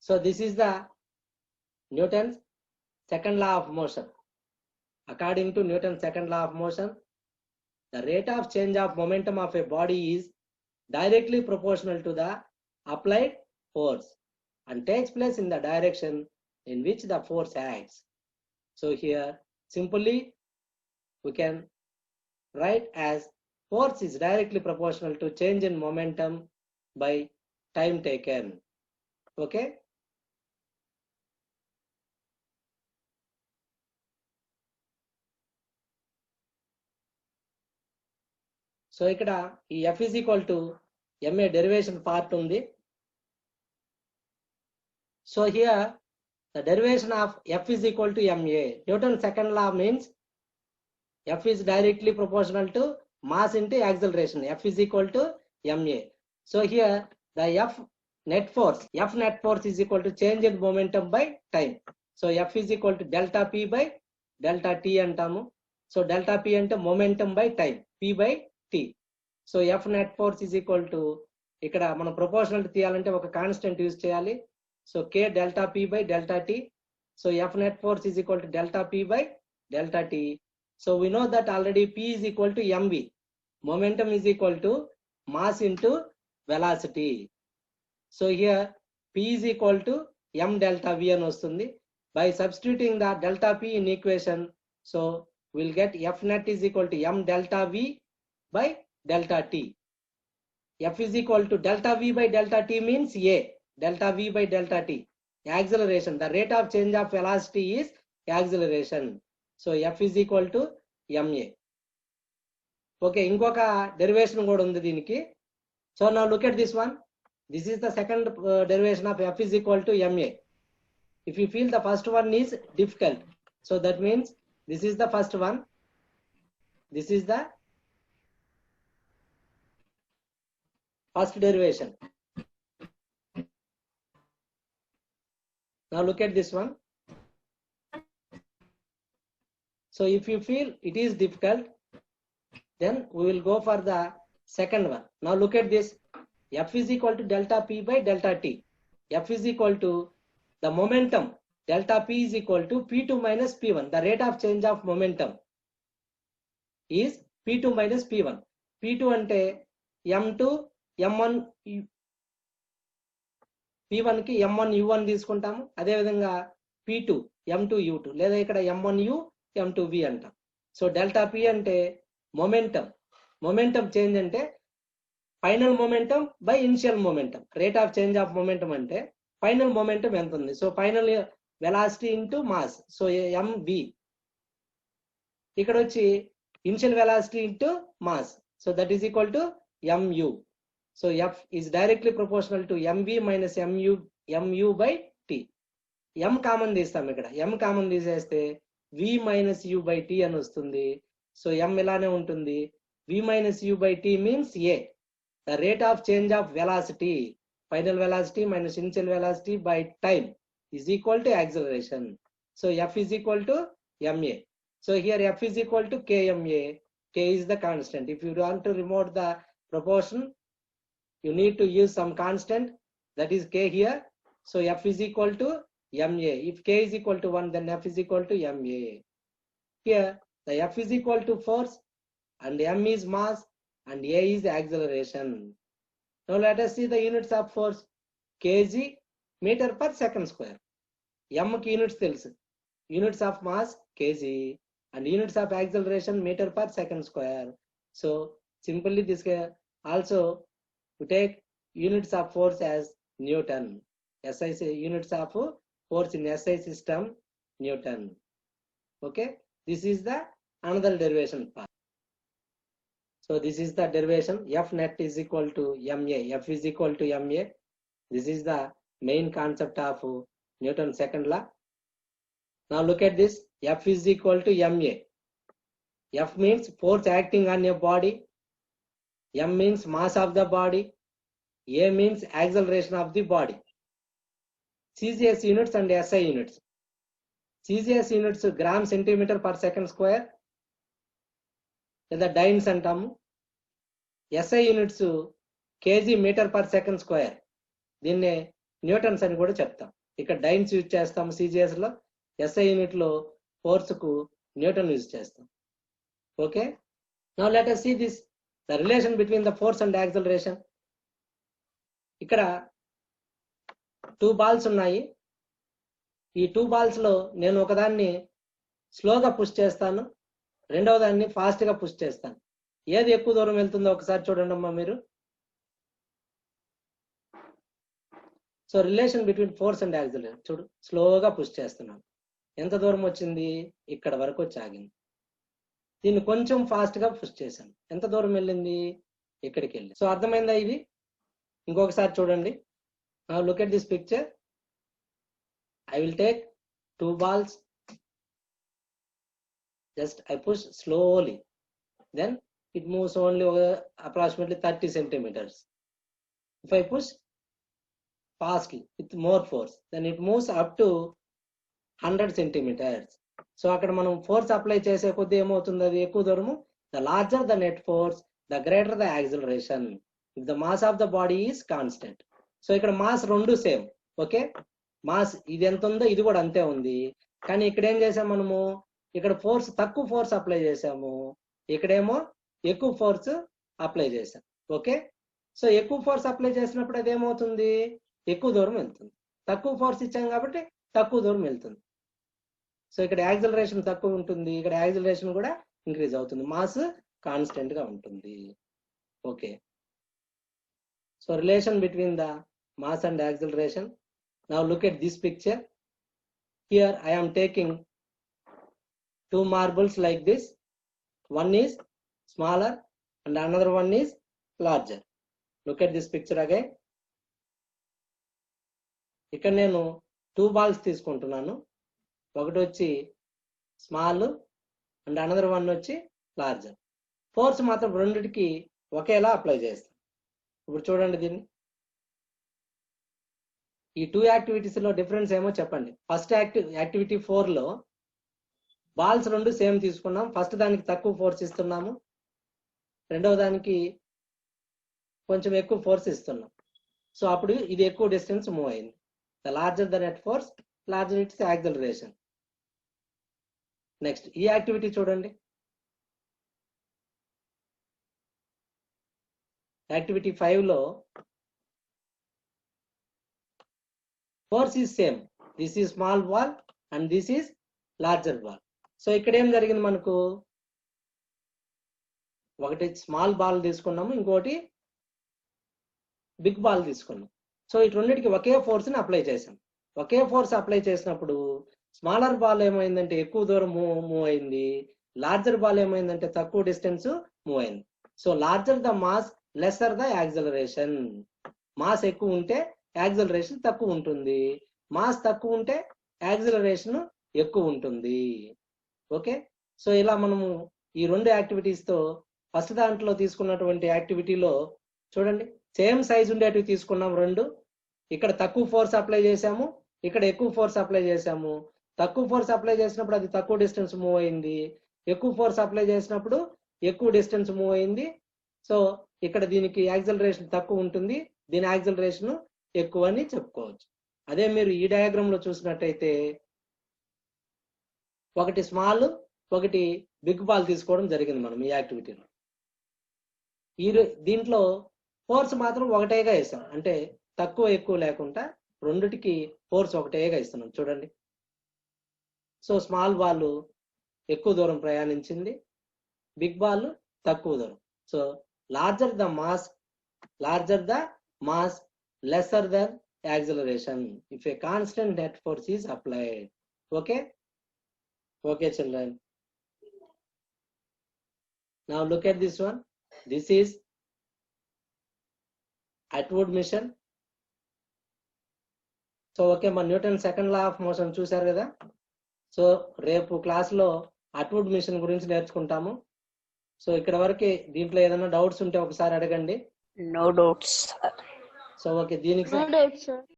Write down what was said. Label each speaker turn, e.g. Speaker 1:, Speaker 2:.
Speaker 1: So this is the Newton's second law of motion. According to Newton's second law of motion, the rate of change of momentum of a body is directly proportional to the applied force and takes place in the direction in which the force acts. So here simply we can write as force is directly proportional to change in momentum by time taken. Okay. So ఇక్కడ ఈ F is equal to MA derivation part ఉంది. So here the derivation of F is equal to MA. Newton's second law means F is directly proportional to mass into acceleration. F is equal to MA. So here the F net force is equal to change in momentum by time. So F is equal to delta P by delta T అంటాము. So delta P అంటే momentum by time, P by T. So F net force is equal to, ఇక్కడ మనం proportional తీయాలంటే ఒక constant use చేయాలి. So K delta P by delta T. So F net force is equal to delta P by delta T. So we know that already P is equal to mv. Momentum is equal to mass into velocity. So here P is equal to m delta V అని వస్తుంది. By substituting the delta P in equation, so we'll get F net is equal to m delta V by delta T. F is equal to delta V by delta T means A. Delta V by delta T. Acceleration. The rate of change of velocity is acceleration. So F is equal to MA. Okay, ఇంకొక derivation కూడా ఉంది దీనికి. So now look at this one. This is the second derivation of F is equal to MA. If you feel the first one is difficult, so that means this is the first one. This is the first derivation. Now look at this one. So if you feel it is difficult, then we will go for the second one. Now look at this. F is equal to delta P by delta T. F is equal to the momentum. Delta P is equal to P2 minus P1. The rate of change of momentum is P2 minus P1. P2 అంటే M2 M1 P1 కి M1 U1 తీసుకుంటాము. అదే విధంగా P2 M2 U2 లేదా ఇక్కడ M1 U M2 V అంటాం. So delta P అంటే momentum change అంటే final momentum by initial momentum. Rate of change of momentum అంటే ఫైనల్ మొమెంటం ఎంత ఉంది. So final velocity into mass. So MV. ఇక్కడ వచ్చి initial velocity into mass. So that is equal to MU. So F is directly proportional to MV minus MU by T. M common తీస్తాం ఇక్కడ. M common తీసేస్తే V minus U by T అని వస్తుంది. So M ఇలానే ఉంటుంది. V minus U by T means A. The rate of change of velocity, final velocity minus initial velocity by time is equal to acceleration. So F is equal to MA. So here F is equal to KMA. K is the constant. If you want to remove the proportion, you need to use some constant, that is K here. So F is equal to MA. If K is equal to 1, then F is equal to MA. Here the F is equal to force and M is mass and A is acceleration. Now let us see the units of force. kg meter per second square. M ki units telusu. Units of mass kg and units of acceleration meter per second square. So simply this also we take units of force as Newton. SI units of force in SI system Newton. Okay, this is the another derivation part. So this is the derivation. F net is equal to MA. F is equal to MA. This is the main concept of Newton's second law. Now look at this. F is equal to MA. F means force acting on your body. M means mass of the body. A means acceleration of the body. CGS units and SI units. CGS units gram centimeter per second square. లేదా dynes అంటాము. SI units kg meter per second square. దీన్నే Newton's అని కూడా చెప్తాం. ఇక్కడ dynes use చేస్తాం CGS లో, SI unit లో ఫోర్స్ కు న్యూటన్ యూజ్ చేస్తాం. Okay, now let us see this the relation between the force and acceleration. ఇక్కడ 2 బాల్స్ ఉన్నాయి. ఈ 2 బాల్స్ లో నేను ఒకదాన్ని స్లోగా పుష్ చేస్తాను, రెండవ దాన్ని ఫాస్ట్ గా పుష్ చేస్తాను. ఏది ఎక్కువ దూరం వెళ్తుందో ఒకసారి చూడండి అమ్మా మీరు. So relation between force and acceleration చూడు, స్లోగా పుష్ చేస్తున్నాను. ఎంత దూరం వచ్చింది? ఇక్కడ వరకు వచ్చి ఆగింది. దీన్ని కొంచెం ఫాస్ట్ గా పుష్ చేశాను, ఎంత దూరం వెళ్ళింది? ఇక్కడికి వెళ్ళి. సో అర్థమైందా ఇది? ఇంకొకసారి చూడండి. Now look at this picture. I will take 2 balls. Just I push slowly. Then it moves only over approximately 30 centimeters. If I push fastly with more force, then it moves up to 100 centimeters. So అక్కడ మనం force apply చేసే కొద్దీ ఏమవుతుంది? అది ఎక్కువ దూరము. The larger the net force, the greater the acceleration. If the mass of the body is constant. So ఇక్కడ mass రెండు సేమ్. ఓకే, మాస్ ఇది ఎంత ఉందో ఇది కూడా అంతే ఉంది. కానీ ఇక్కడ ఏం చేసాం మనము? ఇక్కడ ఫోర్స్ తక్కువ ఫోర్స్ అప్లై చేసాము, ఇక్కడేమో ఎక్కువ ఫోర్స్ అప్లై చేసాం. ఓకే, సో ఎక్కువ ఫోర్స్ అప్లై చేసినప్పుడు అది ఏమవుతుంది? ఎక్కువ దూరం వెళ్తుంది. తక్కువ ఫోర్స్ ఇచ్చాం కాబట్టి తక్కువ దూరం వెళ్తుంది. సో ఇక్కడ యాక్సిలరేషన్ తక్కువ ఉంటుంది, ఇక్కడ యాక్సిలరేషన్ కూడా ఇంక్రీజ్ అవుతుంది, మాస్ కాన్స్టెంట్ గా ఉంటుంది. Okay, so relation between the mass and acceleration. Now look at this picture. Here I am taking 2 marbles like this. One is smaller and another one is larger. Look at this picture again. ఇక్కడ నేను 2 balls తీసుకుంటున్నాను. ఒకటి వచ్చి small and another one వచ్చి larger. Force మాత్రం రెండిటికి ఒకేలా apply చేస్తాం. ఇప్పుడు చూడండి దీన్ని. ఈ 2 యాక్టివిటీస్ లో డిఫరెన్స్ ఏమో చెప్పండి. ఫస్ట్ యాక్టివిటీ 4 లో బాల్స్ రెండు సేమ్ తీసుకున్నాం. ఫస్ట్ దానికి తక్కువ ఫోర్స్ ఇస్తున్నాము, రెండవ దానికి కొంచెం ఎక్కువ ఫోర్స్ ఇస్తున్నాం. సో అప్పుడు ఇది ఎక్కువ డిస్టెన్స్ మూవ్ అయింది. The larger the net force, larger it's acceleration. Next ఈ యాక్టివిటీ చూడండి. యాక్టివిటీ 5 లో force is same. This is small ball and this is larger ball. So ఇక్కడ ఏం జరిగింది మనకు? ఒకటి స్మాల్ బాల్ తీసుకున్నాము, ఇంకోటి బిగ్ బాల్ తీసుకున్నాం. సో ఈ రెండింటికి ఒకే ఫోర్స్ ని అప్లై చేసాం. ఒకే ఫోర్స్ అప్లై చేసినప్పుడు స్మాలర్ బాల్ ఏమైందంటే ఎక్కువ దూరం మూవ్ అయింది, లార్జర్ బాల్ ఏమైందంటే తక్కువ డిస్టెన్స్ మూవ్ అయింది. So larger the mass, lesser the acceleration. Mass ఎక్కువ ఉంటే యాక్సిలరేషన్ తక్కువ ఉంటుంది, మాస్ తక్కువ ఉంటే యాక్సిలరేషన్ ఎక్కువ ఉంటుంది. ఓకే, సో ఇలా మనము ఈ రెండు యాక్టివిటీస్ తో ఫస్ట్ దాంట్లో తీసుకున్నటువంటి యాక్టివిటీలో చూడండి, సేమ్ సైజ్ ఉండేటివి తీసుకున్నాం రెండు. ఇక్కడ తక్కువ ఫోర్స్ అప్లై చేసాము, ఇక్కడ ఎక్కువ ఫోర్స్ అప్లై చేసాము. తక్కువ ఫోర్స్ అప్లై చేసినప్పుడు అది తక్కువ డిస్టెన్స్ మూవ్ అయింది, ఎక్కువ ఫోర్స్ అప్లై చేసినప్పుడు ఎక్కువ డిస్టెన్స్ మూవ్ అయింది. సో ఇక్కడ దీనికి యాక్సిలరేషన్ తక్కువ ఉంటుంది, దీని యాక్సిలరేషన్ ఎక్కువ అని చెప్పుకోవచ్చు. అదే మీరు ఈ డయాగ్రామ్ లో చూసినట్టయితే ఒకటి స్మాల్, ఒకటి బిగ్ బాల్ తీసుకోవడం జరిగింది మనం ఈ యాక్టివిటీలో. దీంట్లో ఫోర్స్ మాత్రం ఒకటేగా వేసాం, అంటే తక్కువ ఎక్కువ లేకుండా రెండిటికి ఫోర్స్ ఒకటేగా ఇస్తున్నాం. చూడండి, సో స్మాల్ బాల్ ఎక్కువ దూరం ప్రయాణించింది, బిగ్ బాల్ తక్కువ దూరం. So larger the mass, lesser than acceleration if a constant net force is applied. Okay children, now look at this one. This is Atwood mission. So okay, మన Newton second law of motion చూసారు కదా. So రేపు class లో Atwood machine గురించి నేర్చుకుంటాము. So ఇక్కడ వరకు దీంట్లో ఏదైనా డౌట్స్ ఉంటే ఒకసారి అడగండి.
Speaker 2: No doubts.
Speaker 1: సో ఓకే, దీనికి